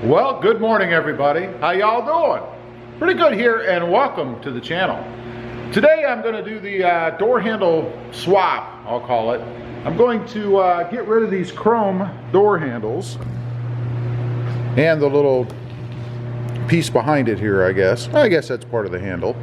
Well, good morning everybody. How y'all doing? Pretty good here, and welcome to the channel. Today I'm going to do the door handle swap, I'll call it. I'm going to get rid of these chrome door handles and the little piece behind it here, I guess. I guess that's part of the handle.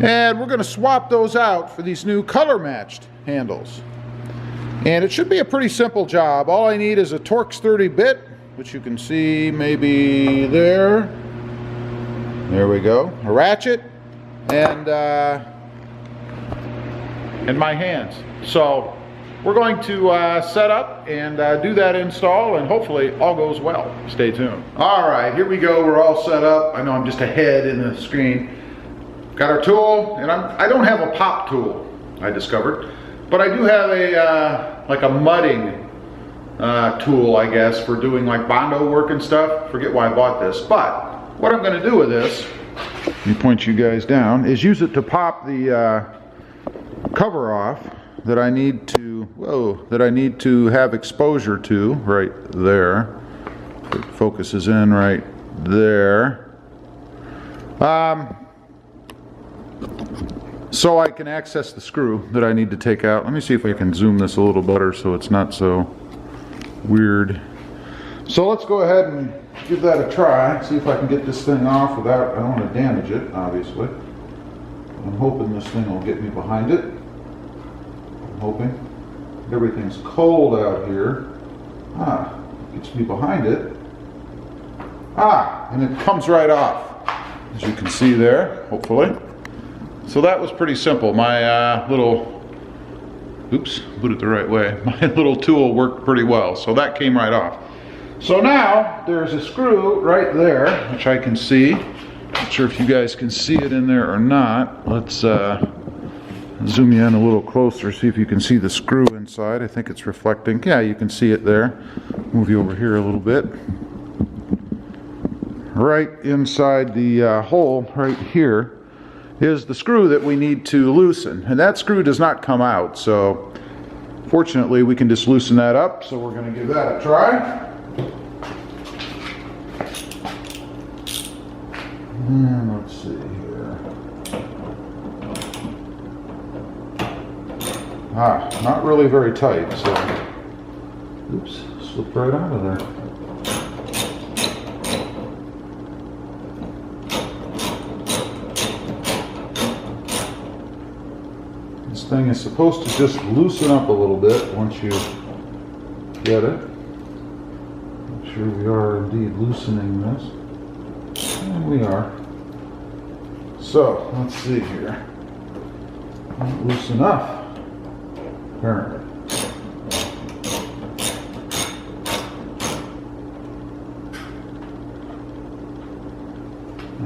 And we're going to swap those out for these new color matched handles. And it should be a pretty simple job. All I need is a Torx 30 bit, which you can see maybe there. There we go. A ratchet and my hands. So we're going to set up and do that install, and hopefully all goes well. Stay tuned. All right, here we go. We're all set up. I know I'm just a head in the screen. Got our tool, and I don't have a pop tool, I discovered, but I do have a like a mudding tool, I guess, for doing like Bondo work and stuff. Forget why I bought this, but what I'm going to do with this, let me point you guys down, is use it to pop the cover off that I need to have exposure to right there. It focuses in right there. So I can access the screw that I need to take out. Let me see if I can zoom this a little better so it's not so weird. So let's go ahead and give that a try. See if I can get this thing off without, I don't want to damage it, obviously. I'm hoping this thing will get me behind it. I'm hoping. Everything's cold out here. Gets me behind it. And it comes right off, as you can see there, hopefully. So that was pretty simple. My little, oops, put it the right way. My little tool worked pretty well, so that came right off. So now there's a screw right there, which I can see. Not sure if you guys can see it in there or not. Let's zoom you in a little closer, see if you can see the screw inside. I think it's reflecting. Yeah, you can see it there. Move you over here a little bit. Right inside the hole right here is the screw that we need to loosen, and that screw does not come out, so fortunately we can just loosen that up. So we're going to give that a try. And let's see here. Not really very tight, so oops, slipped right out of there. This thing is supposed to just loosen up a little bit once you get it. Make sure we are indeed loosening this. And we are. So, let's see here. Not loose enough, apparently.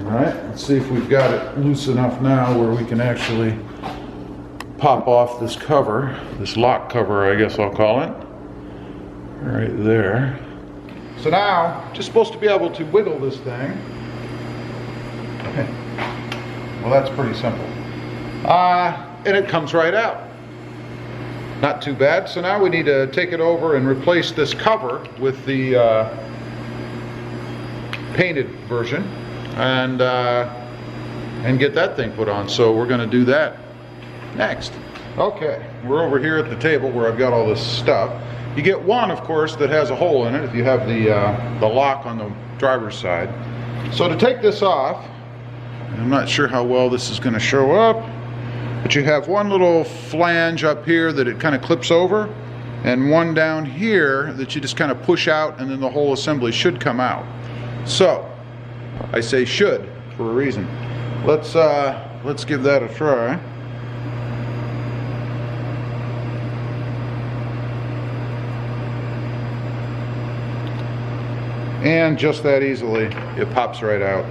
Alright, let's see if we've got it loose enough now where we can actually pop off this cover, this lock cover, I guess I'll call it, right there. So now, just supposed to be able to wiggle this thing. Well, that's pretty simple. And it comes right out. Not too bad. So now we need to take it over and replace this cover with the painted version and get that thing put on. So we're going to do that next. Okay, we're over here at the table where I've got all this stuff. You get one, of course, that has a hole in it if you have the lock on the driver's side. So to take this off, I'm not sure how well this is going to show up, but you have one little flange up here that it kind of clips over, and one down here that you just kind of push out, and then the whole assembly should come out. So I say should for a reason. Let's give that a try. And just that easily, it pops right out.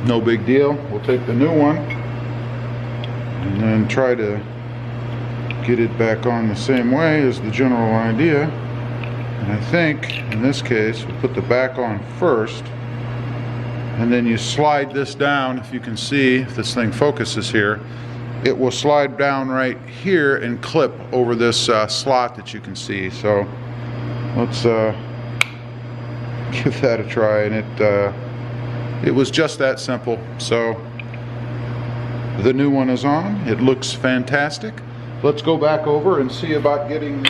No big deal. We'll take the new one and then try to get it back on the same way as the general idea. And I think, in this case, we'll put the back on first, and then you slide this down, if you can see, if this thing focuses here, it will slide down right here and clip over this slot that you can see. So let's give that a try, and it was just that simple. So the new one is on. It looks fantastic. Let's go back over and see about getting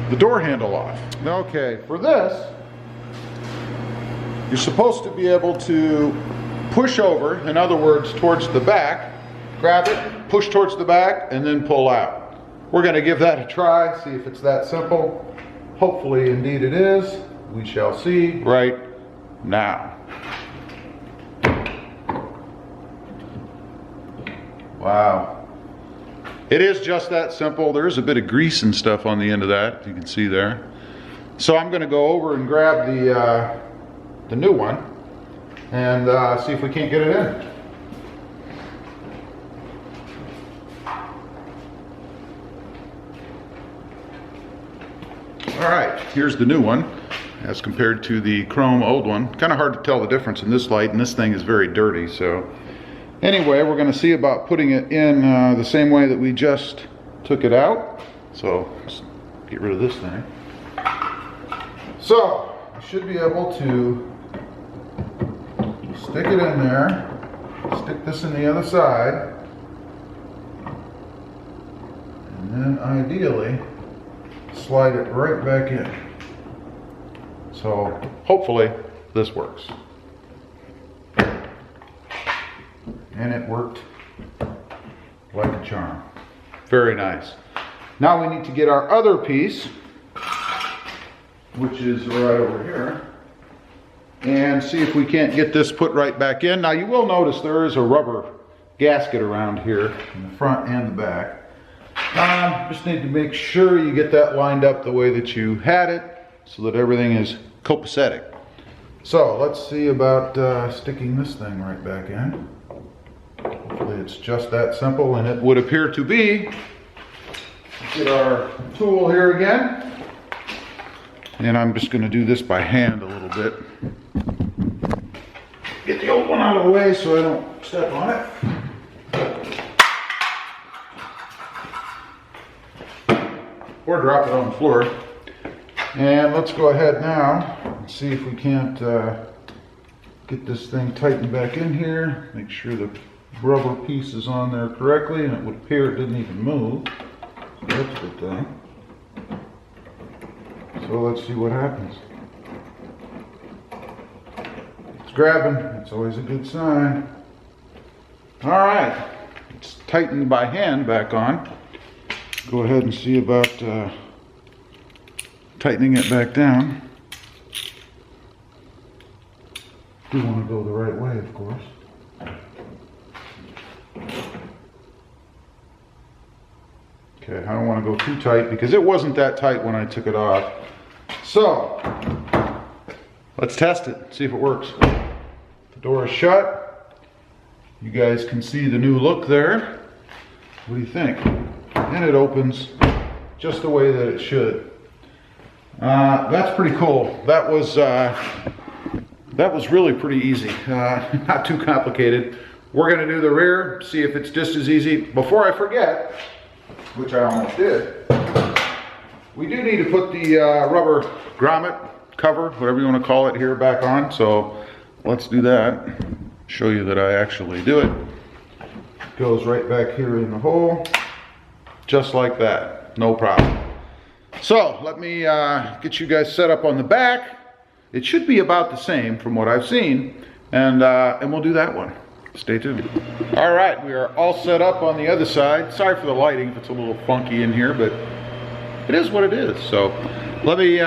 the door handle off. Okay, for this, you're supposed to be able to push over, in other words, towards the back, grab it, push towards the back, and then pull out. We're going to give that a try, see if it's that simple. Hopefully, indeed it is. We shall see right now. Wow. It is just that simple. There's a bit of grease and stuff on the end of that, you can see there. So I'm going to go over and grab the new one and see if we can't get it in. Alright, here's the new one as compared to the chrome old one. Kind of hard to tell the difference in this light, and this thing is very dirty. So anyway, we're going to see about putting it in the same way that we just took it out. So let's get rid of this thing. So we should be able to stick it in there, stick this in the other side, and then ideally slide it right back in. So hopefully this works. And it worked like a charm. Very nice. Now we need to get our other piece, which is right over here, and see if we can't get this put right back in. Now you will notice there is a rubber gasket around here in the front and the back. Just need to make sure you get that lined up the way that you had it so that everything is copacetic. So let's see about sticking this thing right back in. Hopefully it's just that simple, and it would appear to be. Let's get our tool here again. And I'm just going to do this by hand a little bit. Get the old one out of the way so I don't step on it. Or drop it on the floor. And let's go ahead now and see if we can't get this thing tightened back in here. Make sure the rubber piece is on there correctly, and it would appear it didn't even move. So that's a good thing. So let's see what happens. It's grabbing. It's always a good sign. All right. It's tightened by hand back on. Go ahead and see about tightening it back down. Do want to go the right way, of course. Okay, I don't want to go too tight because it wasn't that tight when I took it off. So, let's test it, see if it works. The door is shut. You guys can see the new look there. What do you think? And it opens just the way that it should. That's pretty cool. That was really pretty easy. Not too complicated. We're going to do the rear, see if it's just as easy. Before I forget, which I almost did, we do need to put the rubber grommet cover, whatever you want to call it, here back on. So let's do that. Show you that I actually do it. It goes right back here in the hole, just like that. No problem. So let me get you guys set up on the back. It should be about the same from what I've seen, and we'll do that one. Stay tuned. All right, we are all set up on the other side. Sorry for the lighting if it's a little funky in here, but it is what it is. So let me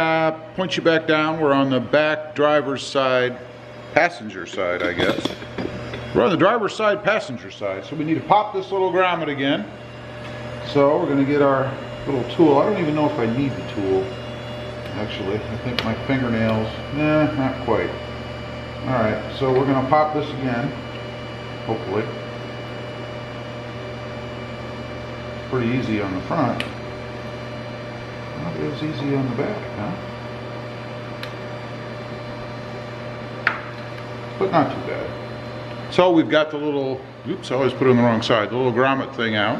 point you back down. We're on the back driver's side, passenger side, I guess. We're on the driver's side, passenger side. So we need to pop this little grommet again. So we're going to get our little tool. I don't even know if I need the tool, actually. I think my fingernails, not quite. All right, so we're going to pop this again. Hopefully. Pretty easy on the front. Not as easy on the back, huh? But not too bad. So we've got the little Oops, I always put it on the wrong side. The little grommet thing out.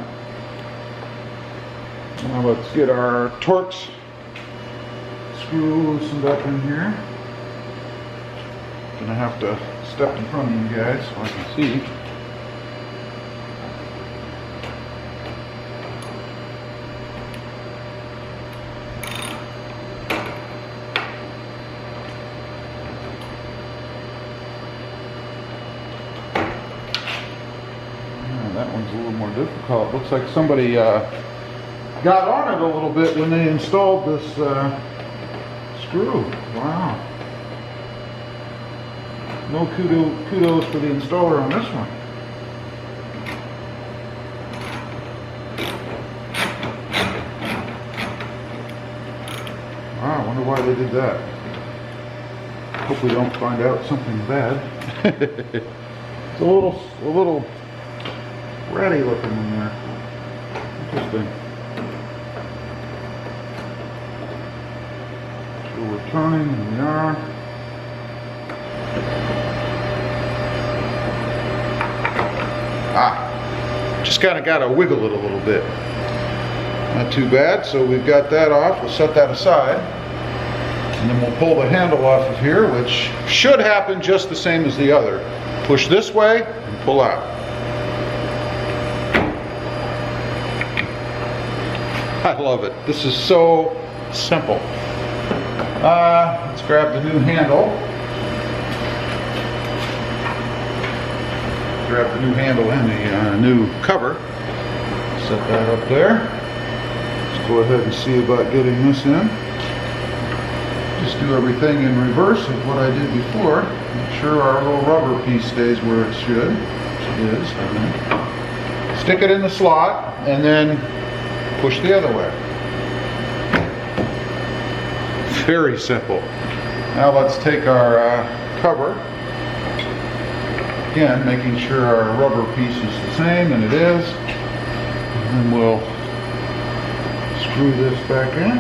Now let's get our Torx screw loosened up in here. Gonna have to step in front of you guys so I can see. That one's a little more difficult. Looks like somebody got on it a little bit when they installed this screw. Wow. No kudos for the installer on this one. Wow, I wonder why they did that. Hope we don't find out something bad. It's a little ratty looking in there. Interesting. So we're turning, and we are. Just kind of got to wiggle it a little bit. Not too bad, so we've got that off. We'll set that aside. And then we'll pull the handle off of here, which should happen just the same as the other. Push this way and pull out. I love it. This is so simple. Let's grab the new handle. Grab the new handle and the new cover. Set that up there. Let's go ahead and see about getting this in. Just do everything in reverse of what I did before. Make sure our little rubber piece stays where it should, which it is. And then stick it in the slot and then push the other way. Very simple. Now let's take our cover. Again, making sure our rubber piece is the same, and it is. And then we'll screw this back in,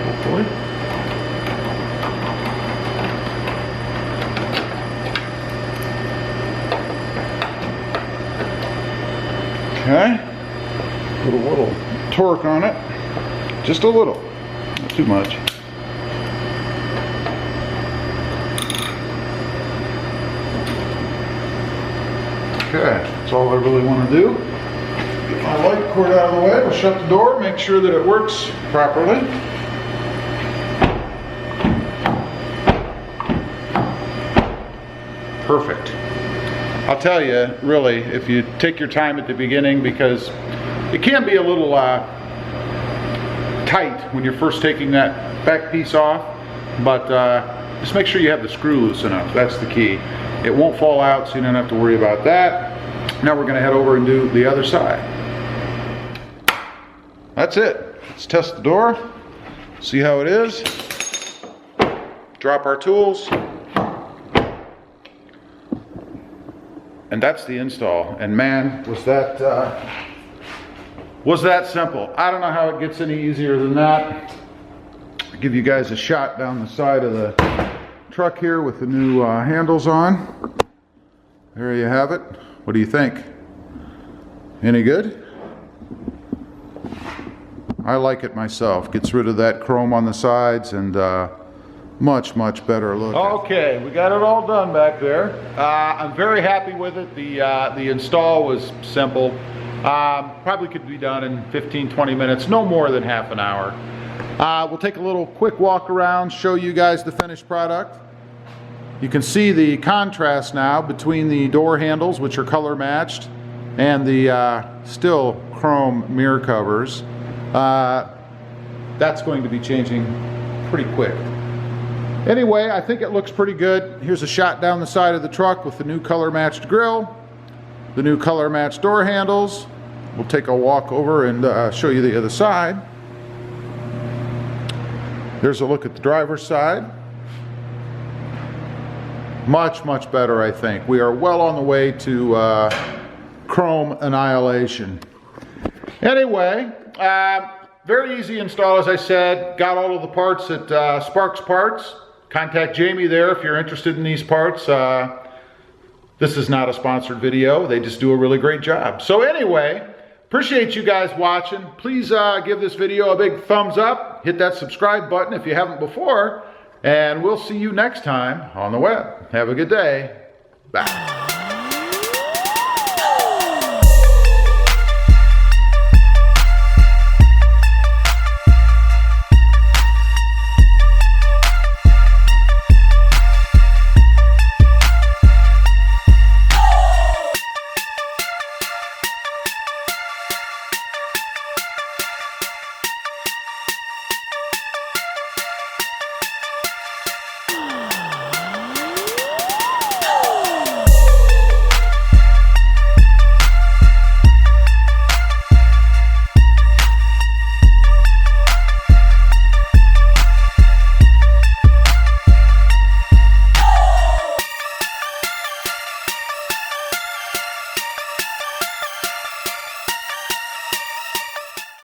hopefully. Okay. Put a little torque on it, just a little, not too much. Okay, that's all I really want to do. Get my light cord out of the way. We'll shut the door, make sure that it works properly. Perfect. I'll tell you, really, if you take your time at the beginning, because it can be a little tight when you're first taking that back piece off, but just make sure you have the screw loose enough. That's the key. It won't fall out, so you don't have to worry about that. Now we're going to head over and do the other side. That's it. Let's test the door, see how it is. Drop our tools. And that's the install. And man, was that simple. I don't know how it gets any easier than that. I'll give you guys a shot down the side of the truck here with the new handles on. There you have it. What do you think? Any good? I like it myself. Gets rid of that chrome on the sides and much better look. Okay, we got it all done back there. I'm very happy with it. The install was simple. Probably could be done in 15-20 minutes, no more than half an hour. We'll take a little quick walk around, show you guys the finished product. You can see the contrast now between the door handles, which are color matched, and the still chrome mirror covers. That's going to be changing pretty quick. Anyway, I think it looks pretty good. Here's a shot down the side of the truck with the new color matched grille, the new color matched door handles. We'll take a walk over and show you the other side. There's a look at the driver's side. Much better, I think. We are well on the way to chrome annihilation. Anyway, very easy install, as I said. Got all of the parts at Sparks Parts. Contact Jamie there if you're interested in these parts. This is not a sponsored video. They just do a really great job. So anyway, appreciate you guys watching. Please give this video a big thumbs up. Hit that subscribe button if you haven't before. And we'll see you next time on the web. Have a good day. Bye.